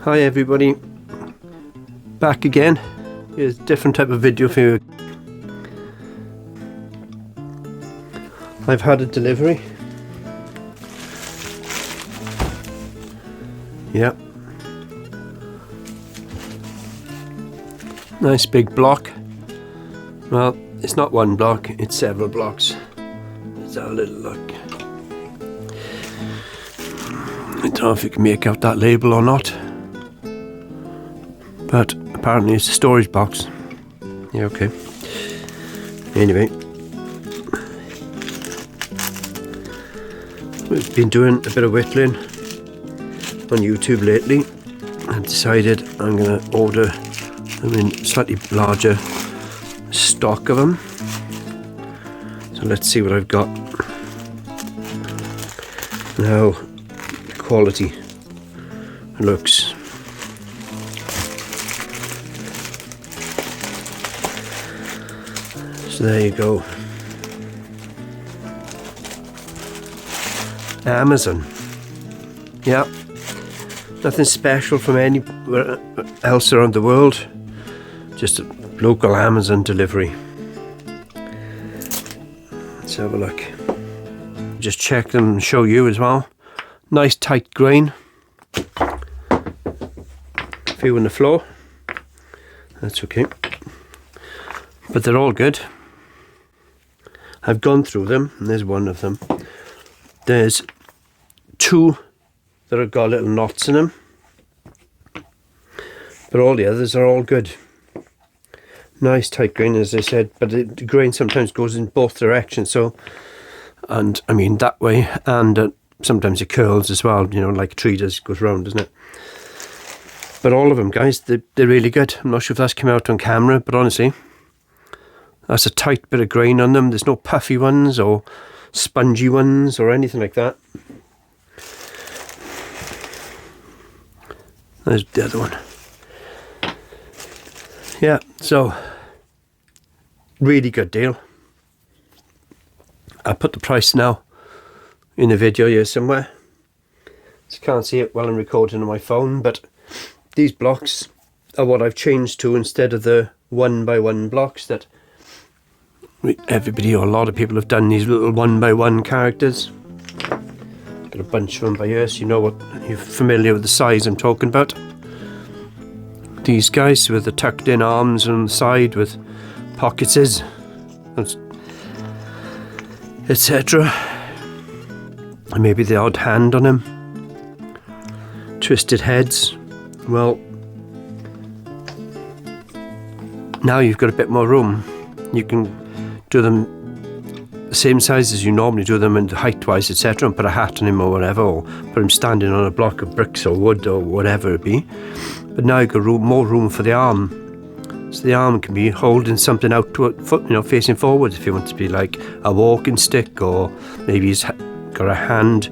Hi everybody, back again. Here's a different type of video for you. I've had a delivery. Yep. Nice big block. Well, it's not one block, it's several blocks. Let's have a little look. I don't know if you can make out that label or not, but apparently it's a storage box. Yeah, okay. Anyway, we've been doing a bit of whittling on YouTube lately. I've decided I'm going to order slightly larger stock of them. So let's see what I've got. Now, quality looks. So there you go. Amazon. Yeah. Nothing special from anywhere else around the world. Just a local Amazon delivery. Let's have a look. Just check them and show you as well. Nice tight grain. Few on the floor. That's okay. But they're all good. I've gone through them, and there's one of them. There's two that have got little knots in them, but all the others are all good. Nice tight grain, as I said, but the grain sometimes goes in both directions. So, and I mean that way, and sometimes it curls as well. You know, like a tree does, goes round, doesn't it? But all of them, guys, they're really good. I'm not sure if that's come out on camera, but honestly, that's a tight bit of grain on them. There's no puffy ones or spongy ones or anything like that. There's the other one. Yeah, so really good deal. I'll put the price now in the video here somewhere. So you can't see it while I'm recording on my phone, but these blocks are what I've changed to instead of the 1x1 blocks that everybody or a lot of people have done. These little 1x1 characters. Got a bunch of them by here, so you know what, you're familiar with the size I'm talking about. These guys with the tucked in arms on the side with pockets, etc. And maybe the odd hand on him. Twisted heads. Well, now you've got a bit more room. You can do them the same size as you normally do them, and height wise, etc., and put a hat on him or whatever, or put him standing on a block of bricks or wood or whatever it be. But now you've got more room for the arm, so the arm can be holding something out to it, you know, facing forward, if you want to be like a walking stick, or maybe he's got a hand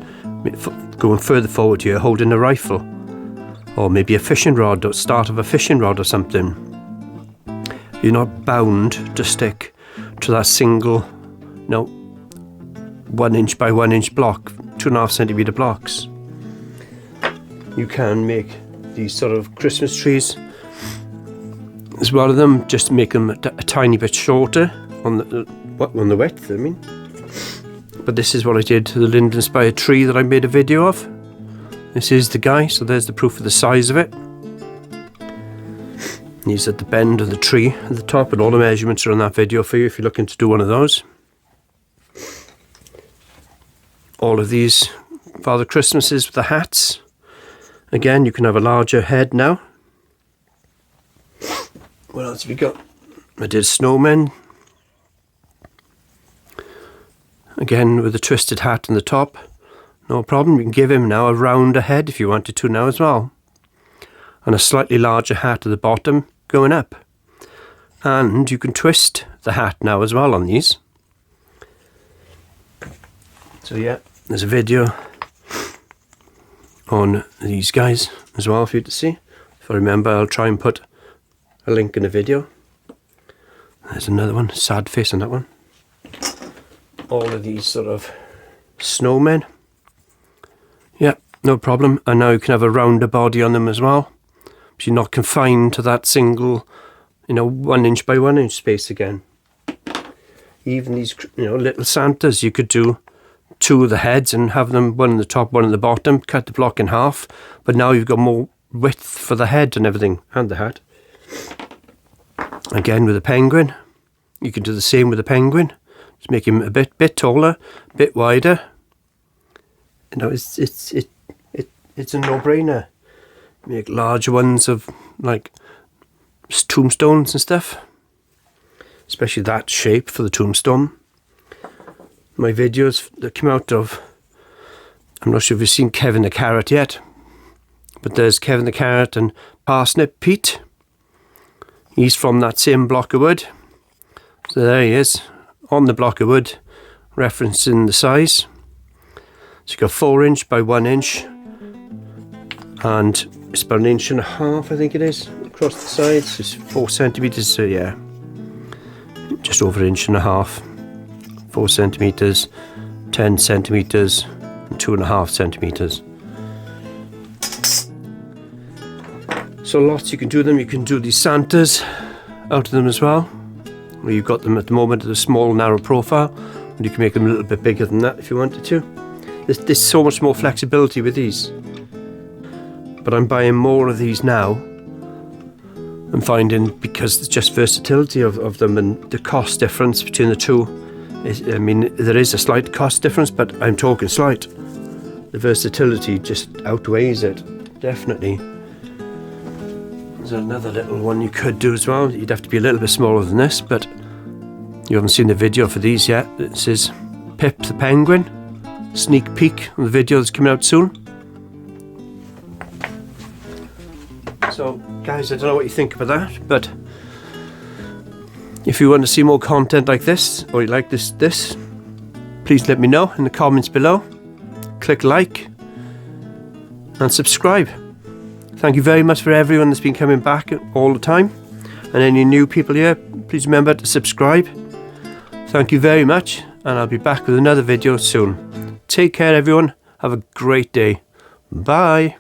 going further forward here holding a rifle, or maybe a fishing rod, or start of a fishing rod or something. You're not bound to stick to that single, 1 inch by 1 inch block, 2.5 centimeter blocks. You can make these sort of Christmas trees as well of them, just make them a tiny bit shorter on the width, I mean. But this is what I did to the linden spire tree that I made a video of. This is the guy, so there's the proof of the size of it. He's at the bend of the tree at the top, and all the measurements are on that video for you if you're looking to do one of those. All of these Father Christmases with the hats. Again, you can have a larger head now. What else have we got? I did snowmen. Again, with a twisted hat on the top. No problem, you can give him now a rounder head if you wanted to now as well. And a slightly larger hat at the bottom going up. And you can twist the hat now as well on these. So yeah, there's a video on these guys as well for you to see. If I remember, I'll try and put a link in the video. There's another one, sad face on that one. All of these sort of snowmen. Yeah, no problem. And now you can have a rounder body on them as well, so you're not confined to that single, 1 inch by 1 inch space again. Even these, little Santas, you could do 2 of the heads and have them, 1 on the top, 1 on the bottom, cut the block in half, but now you've got more width for the head and everything, and the hat. Again with the penguin, you can do the same with the penguin. Just make him a bit taller, a bit wider. It's a no-brainer. Make larger ones of like tombstones and stuff, especially that shape for the tombstone. My videos that came out of, I'm not sure if you've seen Kevin the Carrot yet, but there's Kevin the Carrot and Parsnip Pete. He's from that same block of wood. So there he is, on the block of wood, referencing the size. So you've got 4 inch by 1 inch, and it's about 1.5 inches, I think it is, across the sides. It's 4 centimetres, so yeah, just over 1.5 inches. 4 centimetres, 10 centimetres, and 2.5 centimetres. So lots you can do them. You can do these Santas out of them as well, where you've got them at the moment at a small narrow profile, and you can make them a little bit bigger than that if you wanted to. There's so much more flexibility with these, but I'm buying more of these now. I'm finding, because it's just versatility of them and the cost difference between the two. There is a slight cost difference, but I'm talking slight. The versatility just outweighs it, definitely. There's another little one you could do as well. You'd have to be a little bit smaller than this, but you haven't seen the video for these yet. This is Pip the Penguin. Sneak peek of the video that's coming out soon. So guys, I don't know what you think about that, but if you want to see more content like this, or you like this, please let me know in the comments below. Click like and subscribe. Thank you very much for everyone that's been coming back all the time, and any new people here, please remember to subscribe. Thank you very much, and I'll be back with another video soon. Take care everyone, have a great day. Bye.